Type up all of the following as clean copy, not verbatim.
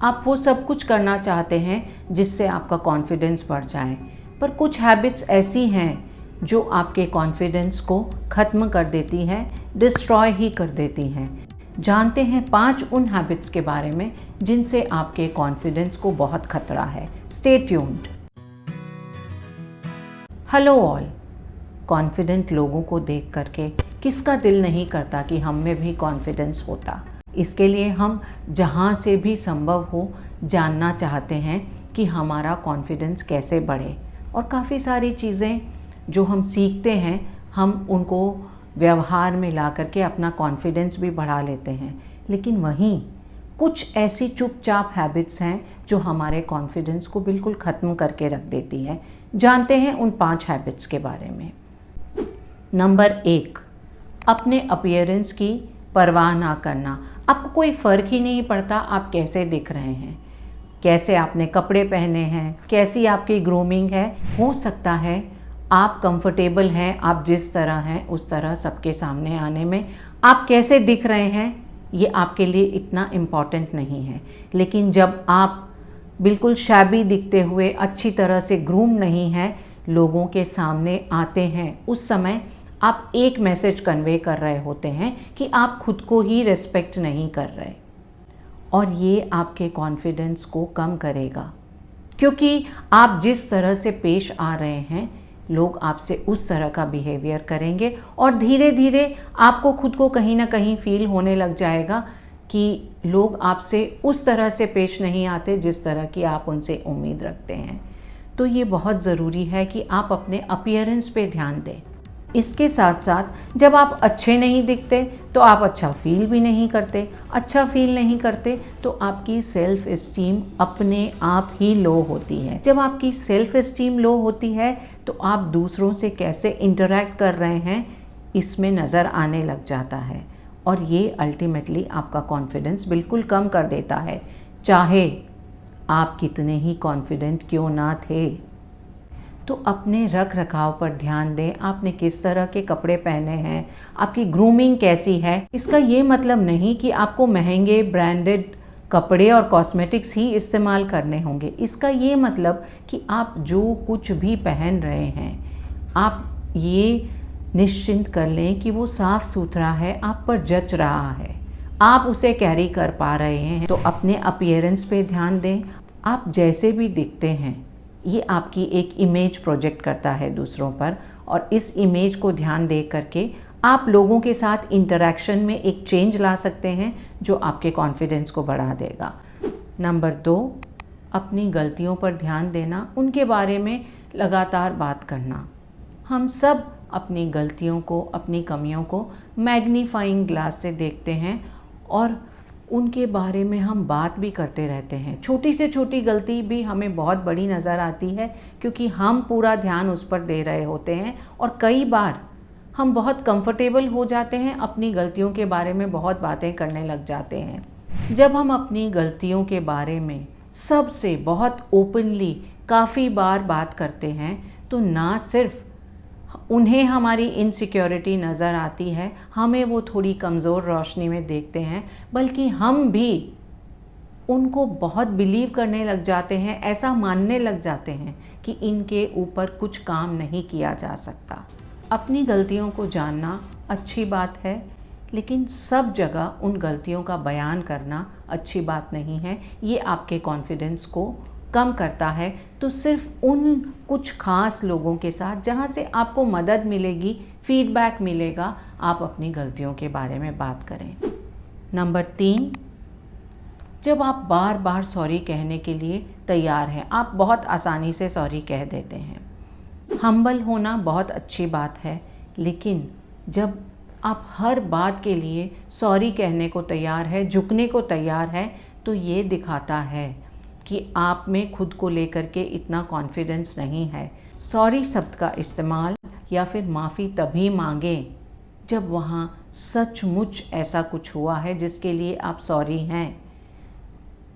आप वो सब कुछ करना चाहते हैं जिससे आपका कॉन्फिडेंस बढ़ जाए, पर कुछ हैबिट्स ऐसी हैं जो आपके कॉन्फिडेंस को ख़त्म कर देती हैं, डिस्ट्रॉय ही कर देती हैं। जानते हैं 5 उन हैबिट्स के बारे में जिनसे आपके कॉन्फिडेंस को बहुत खतरा है। Stay tuned. Hello all. Confident लोगों को देख करके किसका दिल नहीं करता कि हम में भी कॉन्फिडेंस होता। इसके लिए हम जहाँ से भी संभव हो जानना चाहते हैं कि हमारा कॉन्फिडेंस कैसे बढ़े, और काफ़ी सारी चीज़ें जो हम सीखते हैं हम उनको व्यवहार में ला करके अपना कॉन्फिडेंस भी बढ़ा लेते हैं। लेकिन वहीं कुछ ऐसी चुपचाप हैबिट्स हैं जो हमारे कॉन्फिडेंस को बिल्कुल ख़त्म करके रख देती है। जानते हैं उन 5 हैबिट्स के बारे में। नंबर 1, अपने अपीयरेंस की परवाह ना करना। आपको कोई फ़र्क ही नहीं पड़ता आप कैसे दिख रहे हैं, कैसे आपने कपड़े पहने हैं, कैसी आपकी ग्रूमिंग है। हो सकता है आप कंफर्टेबल हैं, आप जिस तरह हैं उस तरह सबके सामने आने में। आप कैसे दिख रहे हैं ये आपके लिए इतना इम्पॉर्टेंट नहीं है। लेकिन जब आप बिल्कुल शैबी दिखते हुए अच्छी तरह से ग्रूम नहीं हैं, लोगों के सामने आते हैं, उस समय आप एक मैसेज कन्वे कर रहे होते हैं कि आप खुद को ही रिस्पेक्ट नहीं कर रहे, और ये आपके कॉन्फिडेंस को कम करेगा। क्योंकि आप जिस तरह से पेश आ रहे हैं लोग आपसे उस तरह का बिहेवियर करेंगे, और धीरे धीरे आपको खुद को कहीं ना कहीं फील होने लग जाएगा कि लोग आपसे उस तरह से पेश नहीं आते जिस तरह की आप उनसे उम्मीद रखते हैं। तो ये बहुत ज़रूरी है कि आप अपने अपीयरेंस पे ध्यान दें। इसके साथ साथ जब आप अच्छे नहीं दिखते तो आप अच्छा फील भी नहीं करते। अच्छा फील नहीं करते तो आपकी सेल्फ इस्टीम अपने आप ही लो होती है। जब आपकी सेल्फ इस्टीम लो होती है तो आप दूसरों से कैसे इंटरैक्ट कर रहे हैं इसमें नज़र आने लग जाता है, और ये अल्टीमेटली आपका कॉन्फिडेंस बिल्कुल कम कर देता है, चाहे आप कितने ही कॉन्फिडेंट क्यों ना थे। तो अपने रख रखाव पर ध्यान दें। आपने किस तरह के कपड़े पहने हैं, आपकी ग्रूमिंग कैसी है। इसका ये मतलब नहीं कि आपको महंगे ब्रांडेड कपड़े और कॉस्मेटिक्स ही इस्तेमाल करने होंगे। इसका ये मतलब कि आप जो कुछ भी पहन रहे हैं आप ये निश्चिंत कर लें कि वो साफ़ सुथरा है, आप पर जच रहा है, आप उसे कैरी कर पा रहे हैं। तो अपने अपीयरेंस पे ध्यान दें। आप जैसे भी दिखते हैं ये आपकी एक इमेज प्रोजेक्ट करता है दूसरों पर, और इस इमेज को ध्यान दे करके आप लोगों के साथ इंटरेक्शन में एक चेंज ला सकते हैं जो आपके कॉन्फिडेंस को बढ़ा देगा। नंबर 2, अपनी गलतियों पर ध्यान देना, उनके बारे में लगातार बात करना। हम सब अपनी गलतियों को, अपनी कमियों को मैग्नीफाइंग ग्लास से देखते हैं और उनके बारे में हम बात भी करते रहते हैं। छोटी से छोटी गलती भी हमें बहुत बड़ी नज़र आती है क्योंकि हम पूरा ध्यान उस पर दे रहे होते हैं, और कई बार हम बहुत कंफर्टेबल हो जाते हैं, अपनी गलतियों के बारे में बहुत बातें करने लग जाते हैं। जब हम अपनी गलतियों के बारे में सबसे बहुत ओपनली काफ़ी बार बात करते हैं तो ना सिर्फ उन्हें हमारी इनसिक्योरिटी नज़र आती है, हमें वो थोड़ी कमज़ोर रोशनी में देखते हैं, बल्कि हम भी उनको बहुत बिलीव करने लग जाते हैं, ऐसा मानने लग जाते हैं कि इनके ऊपर कुछ काम नहीं किया जा सकता। अपनी गलतियों को जानना अच्छी बात है, लेकिन सब जगह उन गलतियों का बयान करना अच्छी बात नहीं है। ये आपके कॉन्फिडेंस को कम करता है। तो सिर्फ उन कुछ खास लोगों के साथ जहाँ से आपको मदद मिलेगी, फीडबैक मिलेगा, आप अपनी गलतियों के बारे में बात करें। नंबर 3, जब आप बार बार सॉरी कहने के लिए तैयार हैं, आप बहुत आसानी से सॉरी कह देते हैं। हम्बल होना बहुत अच्छी बात है, लेकिन जब आप हर बात के लिए सॉरी कहने को तैयार है, झुकने को तैयार है, तो ये दिखाता है कि आप में खुद को लेकर के इतना कॉन्फिडेंस नहीं है। सॉरी शब्द का इस्तेमाल या फिर माफ़ी तभी मांगें जब वहाँ सचमुच ऐसा कुछ हुआ है जिसके लिए आप सॉरी हैं।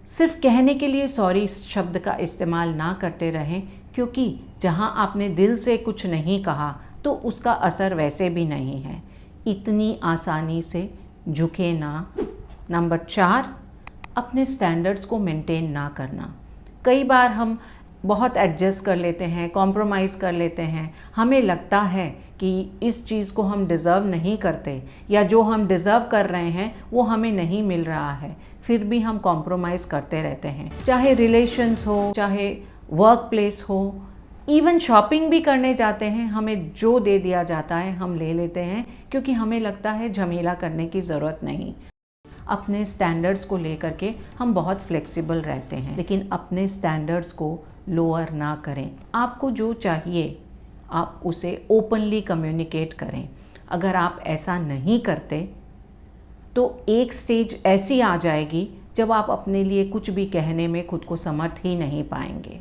सिर्फ कहने के लिए सॉरी शब्द का इस्तेमाल ना करते रहें, क्योंकि जहाँ आपने दिल से कुछ नहीं कहा तो उसका असर वैसे भी नहीं है। इतनी आसानी से झुके ना। नंबर 4, अपने स्टैंडर्ड्स को मेंटेन ना करना। कई बार हम बहुत एडजस्ट कर लेते हैं, कॉम्प्रोमाइज़ कर लेते हैं, हमें लगता है कि इस चीज़ को हम डिज़र्व नहीं करते या जो हम डिज़र्व कर रहे हैं वो हमें नहीं मिल रहा है, फिर भी हम कॉम्प्रोमाइज़ करते रहते हैं। चाहे रिलेशंस हो, चाहे वर्क प्लेस हो, इवन शॉपिंग भी करने जाते हैं, हमें जो दे दिया जाता है हम ले लेते हैं क्योंकि हमें लगता है झमेला करने की ज़रूरत नहीं। अपने स्टैंडर्ड्स को लेकर के हम बहुत फ्लेक्सिबल रहते हैं, लेकिन अपने स्टैंडर्ड्स को लोअर ना करें। आपको जो चाहिए आप उसे ओपनली कम्युनिकेट करें। अगर आप ऐसा नहीं करते तो एक स्टेज ऐसी आ जाएगी जब आप अपने लिए कुछ भी कहने में खुद को समर्थ ही नहीं पाएंगे।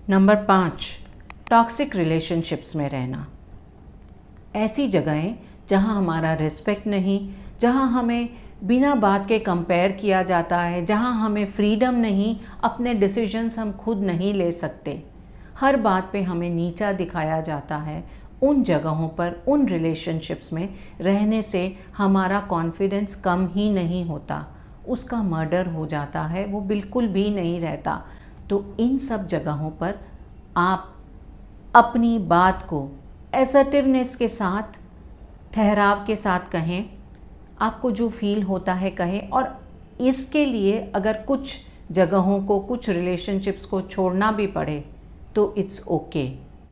नंबर 5, टॉक्सिक रिलेशनशिप्स में रहना। ऐसी जगहें जहां हमारा रिस्पेक्ट नहीं, जहां हमें बिना बात के कंपेयर किया जाता है, जहां हमें फ्रीडम नहीं, अपने डिसीजंस हम खुद नहीं ले सकते, हर बात पे हमें नीचा दिखाया जाता है, उन जगहों पर, उन रिलेशनशिप्स में रहने से हमारा कॉन्फिडेंस कम ही नहीं होता, उसका मर्डर हो जाता है, वो बिल्कुल भी नहीं रहता। तो इन सब जगहों पर आप अपनी बात को असर्टिवनेस के साथ, ठहराव के साथ कहें, आपको जो फील होता है कहें, और इसके लिए अगर कुछ जगहों को, कुछ रिलेशनशिप्स को छोड़ना भी पड़े तो इट्स ओके।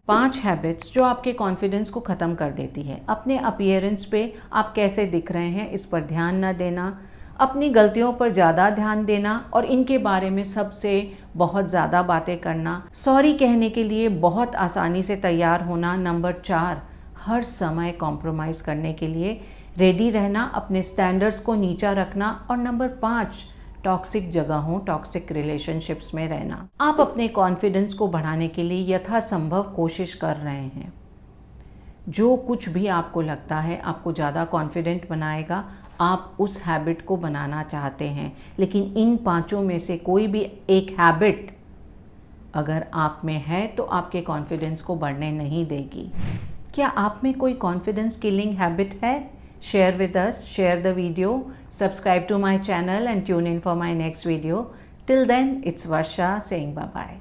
5 हैबिट्स जो आपके कॉन्फिडेंस को ख़त्म कर देती है। अपने अपीयरेंस पे आप कैसे दिख रहे हैं इस पर ध्यान न देना, अपनी गलतियों पर ज़्यादा ध्यान देना और इनके बारे में सबसे बहुत ज़्यादा बातें करना, सॉरी कहने के लिए बहुत आसानी से तैयार होना। नंबर 4, हर समय कॉम्प्रोमाइज़ करने के लिए रेडी रहना, अपने स्टैंडर्ड्स को नीचा रखना। और नंबर 5, टॉक्सिक जगहों, टॉक्सिक रिलेशनशिप्स में रहना। आप अपने कॉन्फिडेंस को बढ़ाने के लिए यथासंभव कोशिश कर रहे हैं। जो कुछ भी आपको लगता है आपको ज़्यादा कॉन्फिडेंट बनाएगा, आप उस हैबिट को बनाना चाहते हैं, लेकिन इन 5 में से कोई भी एक हैबिट अगर आप में है तो आपके कॉन्फिडेंस को बढ़ने नहीं देगी। क्या आप में कोई कॉन्फिडेंस किलिंग हैबिट है? Share with us, share the video, subscribe to my channel and tune in for my next video. Till then, it's Varsha saying bye-bye.